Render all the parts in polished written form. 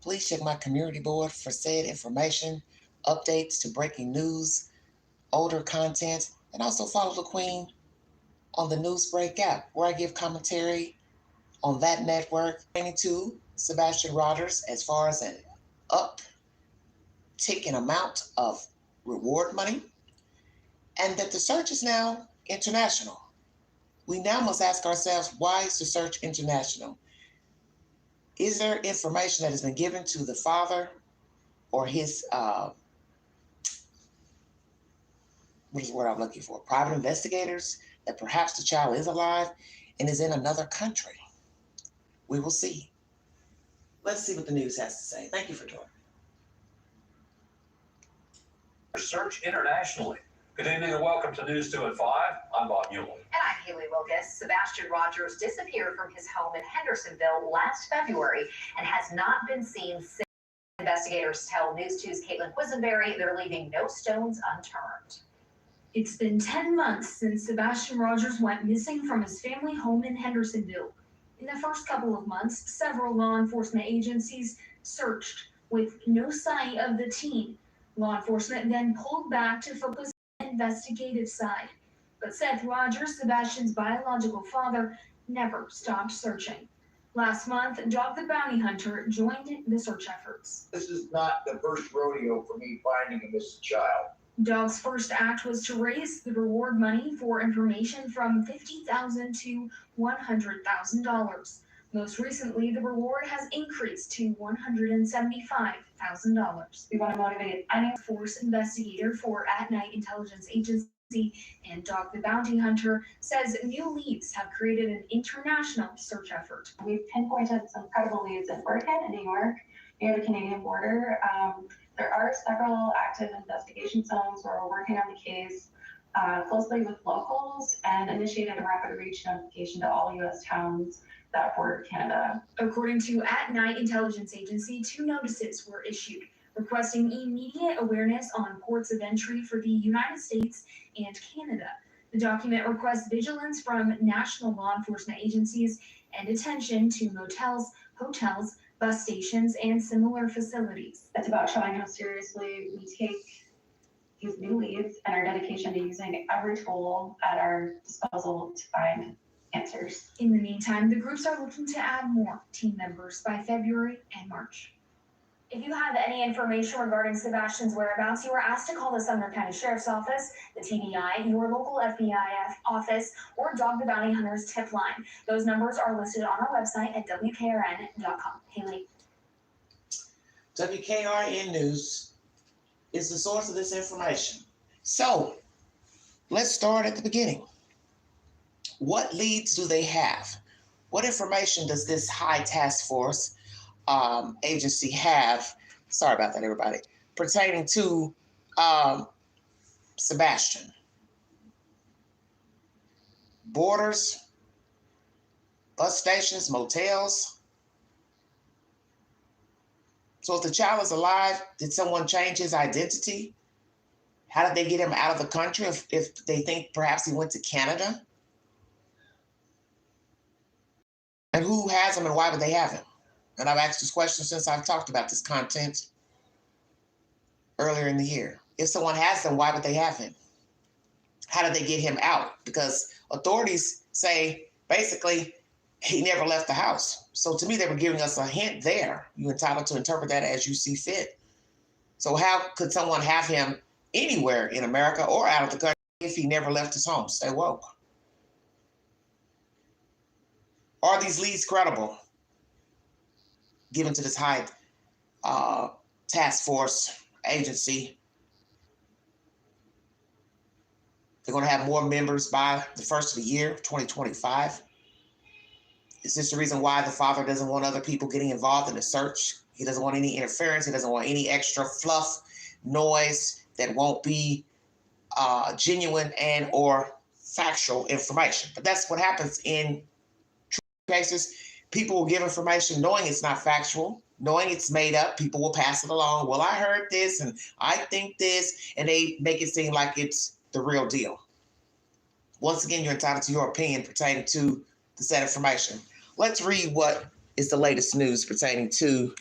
Please check my community board for said information, updates to breaking news, older content, and also follow the Queen on the Newsbreak app, where I give commentary on that network, pertaining to Sebastian Rogers as far as an uptick in amount of reward money, and that the search is now international. We now must ask ourselves, why is the search international? Is there information that has been given to the father or his, what is the word I'm looking for? Private investigators, that perhaps the child is alive and is in another country? We will see. Let's see what the news has to say. Thank you for joining. Search internationally. Good evening and welcome to News 2 at 5. I'm Bob Mueller. And I'm Haley Wilkes. Sebastian Rogers disappeared from his home in Hendersonville last February and has not been seen since. Investigators tell News 2's Caitlin Quisenberry they're leaving no stones unturned. It's been 10 months since Sebastian Rogers went missing from his family home in Hendersonville. In the first couple of months, several law enforcement agencies searched with no sign of the teen. Law enforcement then pulled back to focus on the investigative side. But Seth Rogers, Sebastian's biological father, never stopped searching. Last month, Dog the Bounty Hunter joined the search efforts. This is not the first rodeo for me finding a missing child. Dog's first act was to raise the reward money for information from $50,000 to $100,000. Most recently, the reward has increased to $175,000. We want to motivate any Force investigator for At Night Intelligence Agency and Dog the Bounty Hunter says new leads have created an international search effort. We've pinpointed some credible leads in Oregon and New York near the Canadian border. There are several active investigation zones where we're working on the case closely with locals and initiated a rapid reach notification to all U.S. towns that border Canada. According to At Night Intelligence Agency, 2 notices were issued requesting immediate awareness on ports of entry for the United States and Canada. The document requests vigilance from national law enforcement agencies and attention to motels, hotels, bus stations, and similar facilities. It's about showing how seriously we take these new leads and our dedication to using every tool at our disposal to find answers. In the meantime, the groups are looking to add more team members by February and March. If you have any information regarding Sebastian's whereabouts, you are asked to call the Sumner County Sheriff's Office, the TBI, your local FBI office, or Dog the Bounty Hunter's tip line. Those numbers are listed on our website at WKRN.com. Haley. WKRN News is the source of this information. So let's start at the beginning. What leads do they have? What information does this high task force agency have, sorry about that, everybody, pertaining to Sebastian? Borders, bus stations, motels. So if the child is alive, did someone change his identity? How did they get him out of the country if they think perhaps he went to Canada? And who has him and why would they have him? And I've asked this question since I've talked about this content earlier in the year. If someone has him, why would they have him? How did they get him out? Because authorities say, basically, he never left the house. So to me, they were giving us a hint there. You're entitled to interpret that as you see fit. So how could someone have him anywhere in America or out of the country if he never left his home? Stay woke. Are these leads credible given to this high task force agency? They're going to have more members by the first of the year, 2025. Is this the reason why the father doesn't want other people getting involved in the search? He doesn't want any interference. He doesn't want any extra fluff, noise that won't be genuine and or factual information. But that's what happens in cases. People will give information knowing it's not factual, knowing it's made up. People will pass it along. Well, I heard this and I think this, and they make it seem like it's the real deal. Once again, you're entitled to your opinion pertaining to the said information. Let's read what is the latest news pertaining to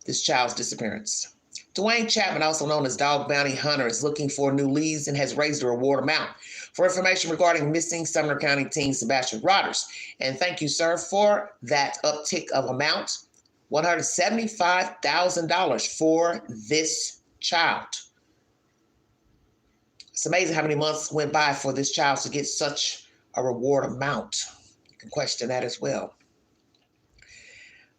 this child's disappearance. Dwayne Chapman, also known as Dog Bounty Hunter, is looking for new leads and has raised the reward amount for information regarding missing Sumner County teen Sebastian Rogers. And thank you, sir, for that uptick of amount, $175,000 for this child. It's amazing how many months went by for this child to get such a reward amount. You can question that as well.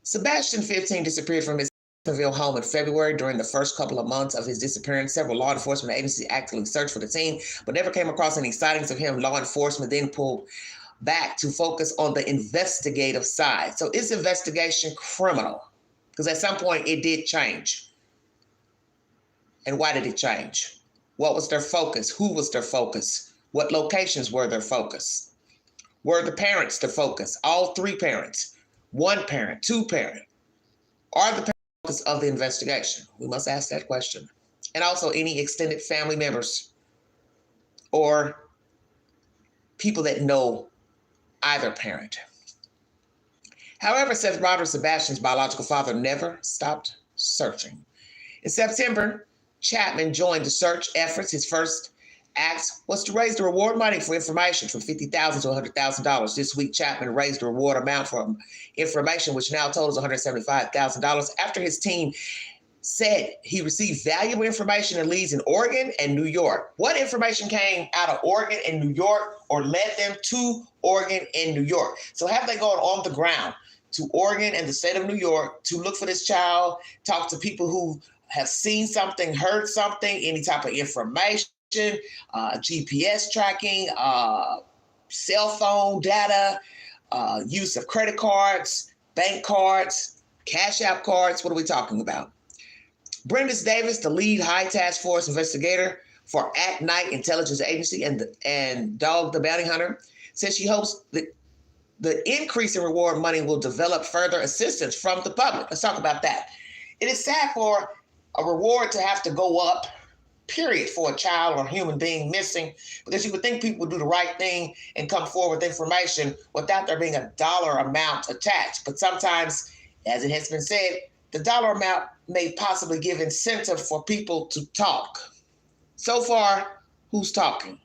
Sebastian, 15, disappeared from his Jacksonville home in February. During the first couple of months of his disappearance, several law enforcement agencies actively searched for the teen, but never came across any sightings of him. Law enforcement then pulled back to focus on the investigative side. So is investigation criminal? Because at some point it did change. And why did it change? What was their focus? Who was their focus? What locations were their focus? Were the parents the focus? All three parents? One parent? Two parent? Are the parents the focus of the investigation? We must ask that question. And also any extended family members or people that know either parent. However, Seth Rogers, Sebastian's biological father, never stopped searching. In September, Chapman joined the search efforts. His first act was to raise the reward money for information from $50,000 to $100,000. This week, Chapman raised the reward amount for information, which now totals $175,000, after his team said he received valuable information and leads in Oregon and New York. What information came out of Oregon and New York or led them to Oregon and New York? So have they gone on the ground to Oregon and the state of New York to look for this child, talk to people who have seen something, heard something, any type of information, GPS tracking, cell phone data, use of credit cards, bank cards, Cash App cards? What are we talking about? Brenda Davis, the lead high task force investigator for At Night Intelligence Agency and Dog the Bounty Hunter, says she hopes that the increase in reward money will develop further assistance from the public. Let's talk about that. It is sad for a reward to have to go up, period, for a child or human being missing, because you would think people would do the right thing and come forward with information without there being a dollar amount attached. But sometimes, as it has been said, the dollar amount may possibly give incentive for people to talk. So far, who's talking?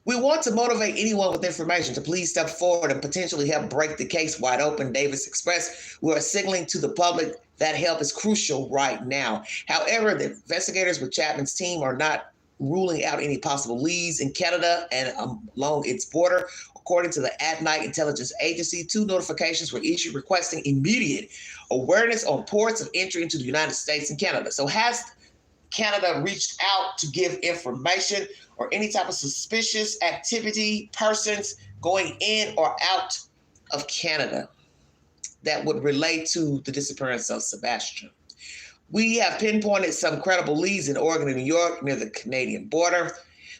We want to motivate anyone with information to please step forward and potentially help break the case wide open, Davis expressed. We are signaling to the public that help is crucial right now. However, the investigators with Chapman's team are not ruling out any possible leads in Canada and along its border. According to the At Night Intelligence Agency, 2 notifications were issued requesting immediate awareness on ports of entry into the United States and Canada. So has Canada reached out to give information or any type of suspicious activity, persons going in or out of Canada that would relate to the disappearance of Sebastian? We have pinpointed some credible leads in Oregon and New York near the Canadian border.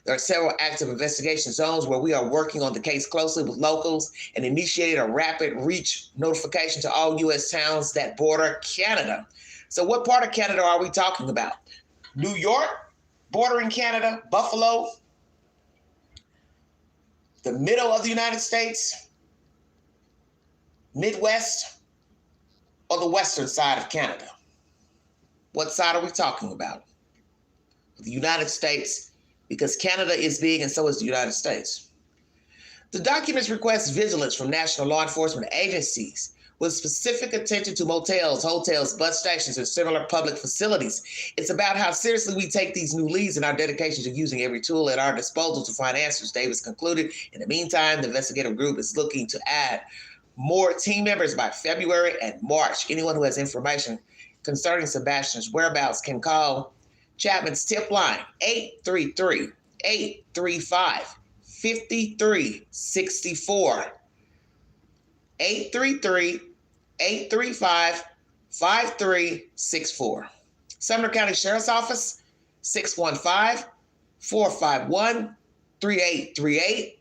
There are several active investigation zones where we are working on the case closely with locals and initiated a rapid reach notification to all U.S. towns that border Canada. So what part of Canada are we talking about? New York, bordering Canada, Buffalo, the middle of the United States, Midwest, or the western side of Canada? What side are we talking about? The United States, because Canada is big and so is the United States. The documents request vigilance from national law enforcement agencies with specific attention to motels, hotels, bus stations, and similar public facilities. It's about how seriously we take these new leads and our dedication to using every tool at our disposal to find answers, Davis concluded. In the meantime, the investigative group is looking to add more team members by February and March. Anyone who has information concerning Sebastian's whereabouts can call Chapman's tip line, 833-835-5364. 833-835-5364. Sumner County Sheriff's Office, 615-451-3838.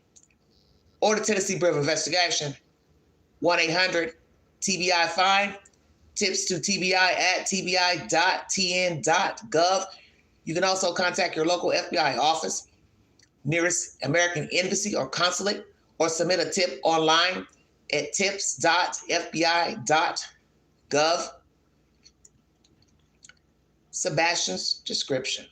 Or the Tennessee Bureau of Investigation, 1-800-TBI-FIND. Tips to TBI at tbi.tn.gov. You can also contact your local FBI office, nearest American embassy or consulate, or submit a tip online at tips.fbi.gov. Sebastian's description: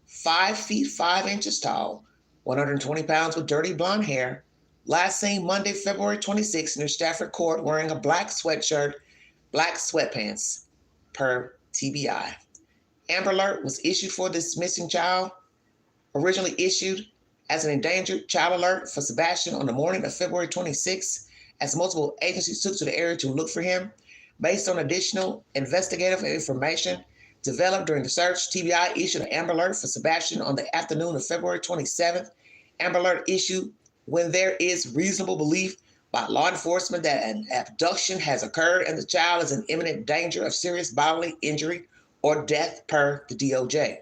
5 feet 5 inches tall, 120 pounds with dirty blonde hair. Last seen Monday, February 26th near Stafford Court wearing a black sweatshirt, black sweatpants, per TBI. Amber Alert was issued for this missing child, originally issued as an endangered child alert for Sebastian on the morning of February 26th, as multiple agencies took to the area to look for him. Based on additional investigative information developed during the search, TBI issued an Amber Alert for Sebastian on the afternoon of February 27th. Amber Alert issued when there is reasonable belief by law enforcement that an abduction has occurred and the child is in imminent danger of serious bodily injury or death, per the DOJ.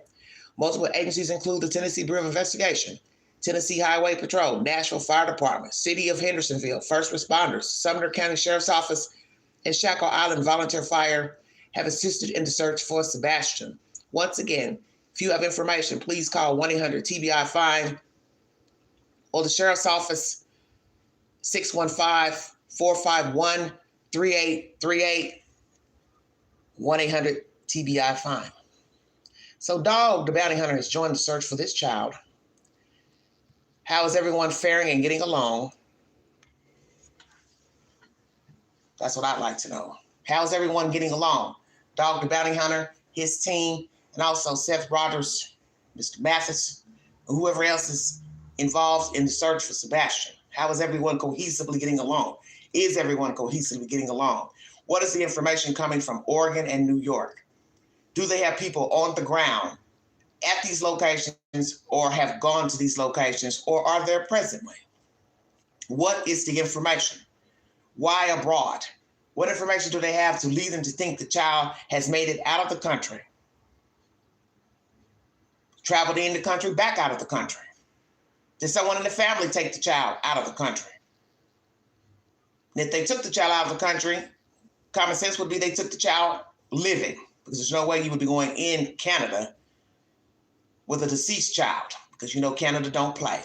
Multiple agencies include the Tennessee Bureau of Investigation, Tennessee Highway Patrol, Nashville Fire Department, City of Hendersonville, First Responders, Sumner County Sheriff's Office, and Shackle Island Volunteer Fire have assisted in the search for Sebastian. Once again, if you have information, please call 1-800-TBI-FIND or the Sheriff's Office, 615-451-3838, 1-800-TBI-FIND. So Dog, the bounty hunter, has joined the search for this child. How is everyone faring and getting along? That's what I'd like to know. How's everyone getting along? Dog, the bounty hunter, his team, and also Seth Rogers, Mr. Mathis, and whoever else is involved in the search for Sebastian. How is everyone cohesively getting along? Is everyone cohesively getting along? What is the information coming from Oregon and New York? Do they have people on the ground at these locations or have gone to these locations or are there presently? What is the information? Why abroad? What information do they have to lead them to think the child has made it out of the country? Traveled in the country, back out of the country? Did someone in the family take the child out of the country? And if they took the child out of the country, common sense would be they took the child living, because there's no way you would be going in Canada with a deceased child, because you know Canada don't play.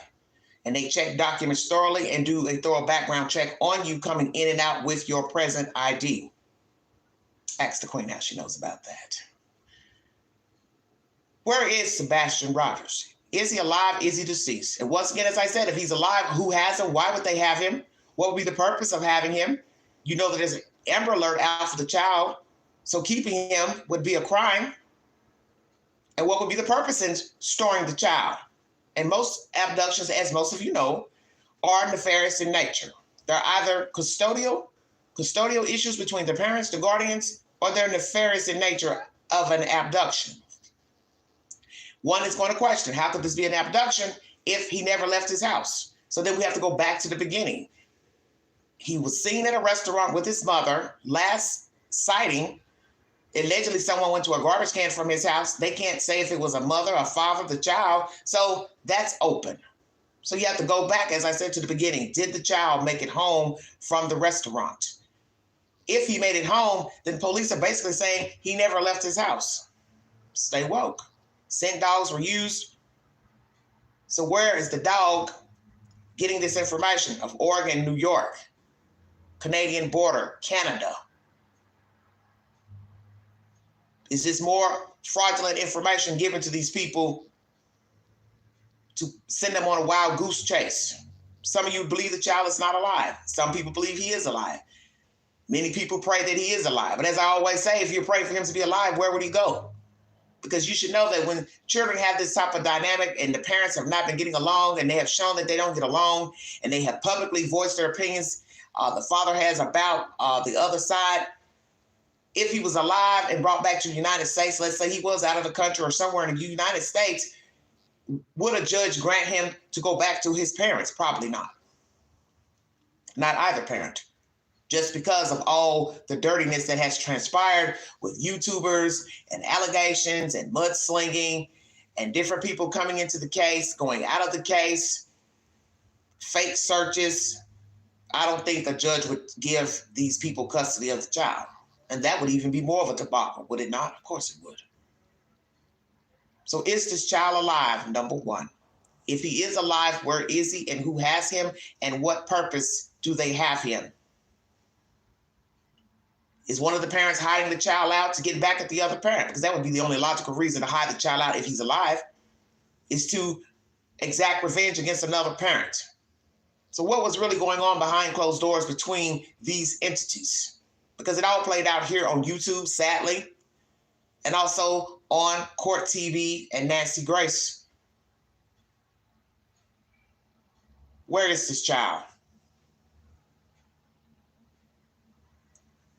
And they check documents thoroughly and do a thorough background check on you coming in and out with your present ID. Ask the Queen how she knows about that. Where is Sebastian Rogers? Is he alive? Is he deceased? And once again, as I said, if he's alive, who has him? Why would they have him? What would be the purpose of having him? You know that there's an Amber Alert out for the child, so keeping him would be a crime. And what would be the purpose in storing the child? And most abductions, as most of you know, are nefarious in nature. They're either custodial issues between the parents, the guardians, or they're nefarious in nature of an abduction. One is going to question, how could this be an abduction if he never left his house? So then we have to go back to the beginning. He was seen at a restaurant with his mother. Last sighting, allegedly someone went to a garbage can from his house. They can't say if it was a mother, a father, the child. So that's open. So you have to go back, as I said, to the beginning. Did the child make it home from the restaurant? If he made it home, then police are basically saying he never left his house. Stay woke. Scent dogs were used. So where is the dog getting this information of Oregon, New York, Canadian border, Canada? Is this more fraudulent information given to these people to send them on a wild goose chase? Some of you believe the child is not alive. Some people believe he is alive. Many people pray that he is alive. But as I always say, if you pray for him to be alive, where would he go? Because you should know that when children have this type of dynamic and the parents have not been getting along and they have shown that they don't get along and they have publicly voiced their opinions, the father has about the other side. If he was alive and brought back to the United States, let's say he was out of the country or somewhere in the United States, would a judge grant him to go back to his parents? Probably not. Not either parent. Just because of all the dirtiness that has transpired with YouTubers and allegations and mudslinging and different people coming into the case, going out of the case, fake searches. I don't think a judge would give these people custody of the child. And that would even be more of a debacle, would it not? Of course it would. So is this child alive, number one? If he is alive, where is he and who has him and what purpose do they have him? Is one of the parents hiding the child out to get back at the other parent? Because that would be the only logical reason to hide the child out if he's alive, is to exact revenge against another parent. So what was really going on behind closed doors between these entities? Because it all played out here on YouTube, sadly, and also on Court TV and Nancy Grace. Where is this child?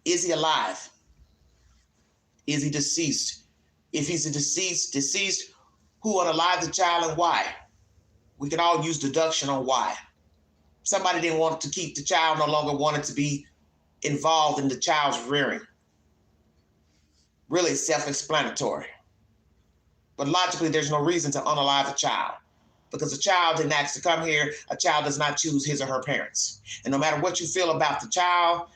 Is he alive? Is he deceased? If he's a deceased, who unalived the child and why? We can all use deduction on why. Somebody didn't want to keep the child, no longer wanted to be involved in the child's rearing. Really self-explanatory. But logically, there's no reason to unalive a child, because a child didn't ask to come here. A child does not choose his or her parents. And no matter what you feel about the child,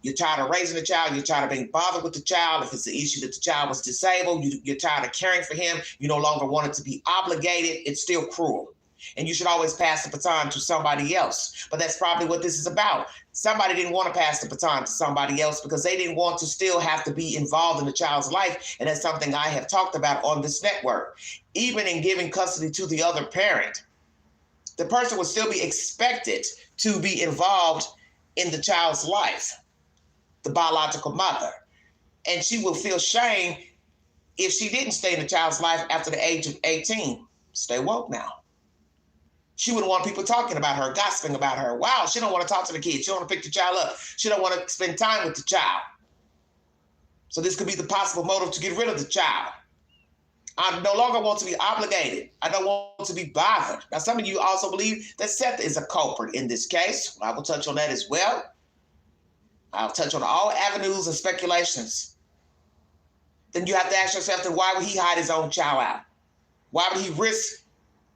you're tired of raising the child, you're tired of being bothered with the child. If it's the issue that the child was disabled, you're tired of caring for him, you no longer want it to be obligated, it's still cruel. And you should always pass the baton to somebody else. But that's probably what this is about. Somebody didn't want to pass the baton to somebody else because they didn't want to still have to be involved in the child's life. And that's something I have talked about on this network. Even in giving custody to the other parent, the person would still be expected to be involved in the child's life, the biological mother. And she will feel shame if she didn't stay in the child's life after the age of 18. Stay woke now. She wouldn't want people talking about her, gossiping about her. Wow, she don't want to talk to the kid. She don't want to pick the child up. She don't want to spend time with the child. So this could be the possible motive to get rid of the child. I no longer want to be obligated. I don't want to be bothered. Now, some of you also believe that Seth is a culprit in this case. I will touch on that as well. I'll touch on all avenues and speculations. Then you have to ask yourself, then why would he hide his own child out? Why would he risk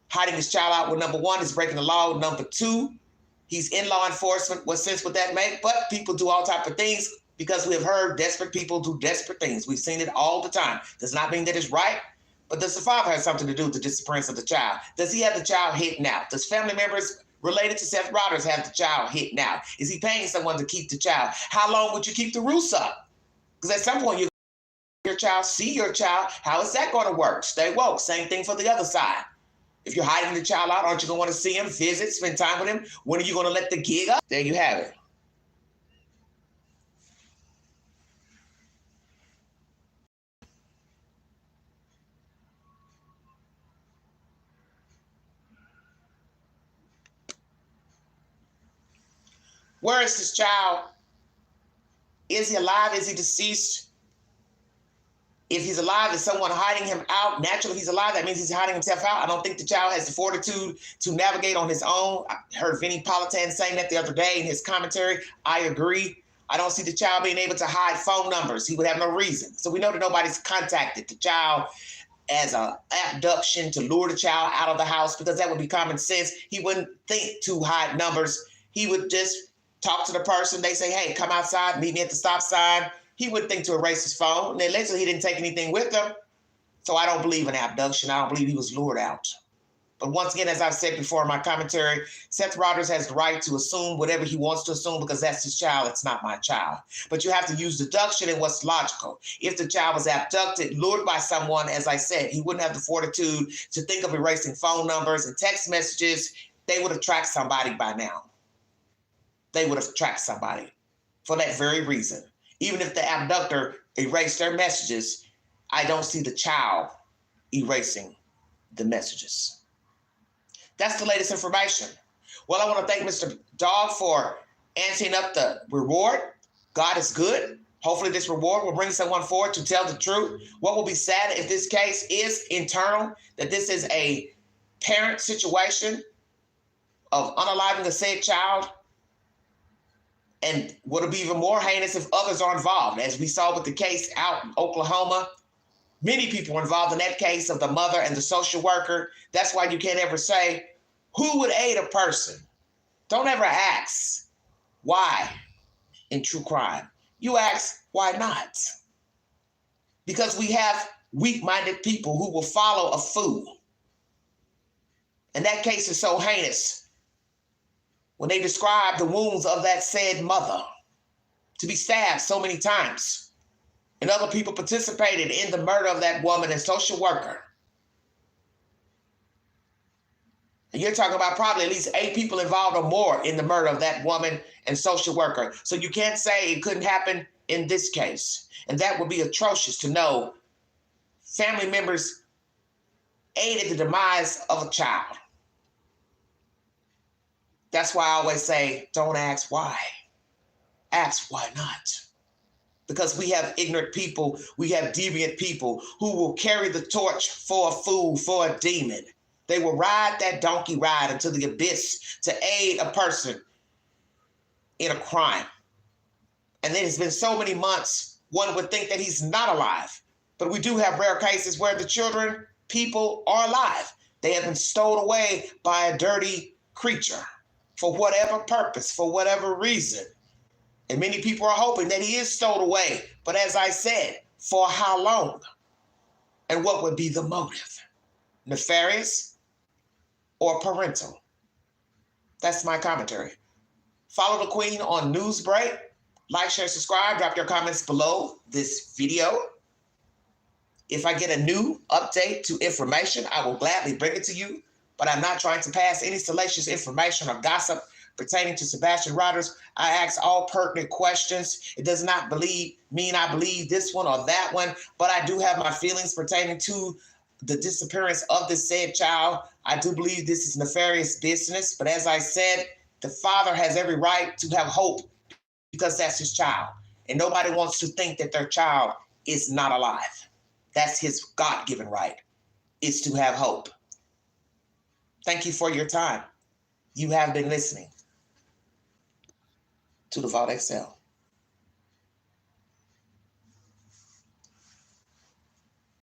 hiding his child out? Well, number one, is breaking the law. Number two, he's in law enforcement. What sense would that make? But people do all types of things because we have heard desperate people do desperate things. We've seen it all the time. Does not mean that it's right, but does the father have something to do with the disappearance of the child? Does he have the child hidden out? Does family members related to Seth Rogers have the child hidden out? Is he paying someone to keep the child? How long would you keep the roots up? Because at some point, your child, see your child. How is that going to work? Stay woke. Same thing for the other side. If you're hiding the child out, aren't you going to want to see him, visit, spend time with him? When are you going to let the gig up? There you have it. Where is this child? Is he alive? Is he deceased? If he's alive, is someone hiding him out? Naturally, if he's alive, that means he's hiding himself out. I don't think the child has the fortitude to navigate on his own. I heard Vinnie Politan saying that the other day in his commentary. I agree. I don't see the child being able to hide phone numbers. He would have no reason. So we know that nobody's contacted the child as an abduction to lure the child out of the house, because that would be common sense. He wouldn't think to hide numbers. He would just talk to the person. They say, hey, come outside, meet me at the stop sign. He wouldn't think to erase his phone. And allegedly, he didn't take anything with him. So I don't believe in abduction. I don't believe he was lured out. But once again, as I've said before in my commentary, Seth Rogers has the right to assume whatever he wants to assume because that's his child. It's not my child. But you have to use deduction and what's logical. If the child was abducted, lured by someone, as I said, he wouldn't have the fortitude to think of erasing phone numbers and text messages. They would have tracked somebody by now. They would have tracked somebody for that very reason. Even if the abductor erased their messages, I don't see the child erasing the messages. That's the latest information. Well, I want to thank Mr. Dog for anteing up the reward. God is good. Hopefully this reward will bring someone forward to tell the truth. What will be sad if this case is internal, that this is a parent situation of unaliving a said child. And would it be even more heinous if others are involved? As we saw with the case out in Oklahoma, many people were involved in that case of the mother and the social worker. That's why you can't ever say, who would aid a person? Don't ever ask why in true crime. You ask, why not? Because we have weak-minded people who will follow a fool. And that case is so heinous when they describe the wounds of that said mother. to be stabbed so many times. And other people participated in the murder of that woman and social worker. And you're talking about probably at least 8 people involved or more in the murder of that woman and social worker. So you can't say it couldn't happen in this case. And that would be atrocious to know family members aided the demise of a child. That's why I always say, don't ask why. Ask why not. Because we have ignorant people, we have deviant people who will carry the torch for a fool, for a demon. They will ride that donkey ride into the abyss to aid a person in a crime. And then it's been so many months, one would think that he's not alive. But we do have rare cases where the children, people are alive. They have been stowed away by a dirty creature for whatever purpose, for whatever reason. And many people are hoping that he is stowed away. But as I said, for how long? And what would be the motive? Nefarious or parental? That's my commentary. Follow the Queen on Newsbreak. Like, share, subscribe. Drop your comments below this video. If I get a new update to information, I will gladly bring it to you. But I'm not trying to pass any salacious information or gossip pertaining to Sebastian Rogers. I ask all pertinent questions. It does not mean I believe this one or that one, but I do have my feelings pertaining to the disappearance of this said child. I do believe this is nefarious business, but as I said, the father has every right to have hope because that's his child. And nobody wants to think that their child is not alive. That's his God-given right, is to have hope. Thank you for your time. You have been listening to the Vault XL.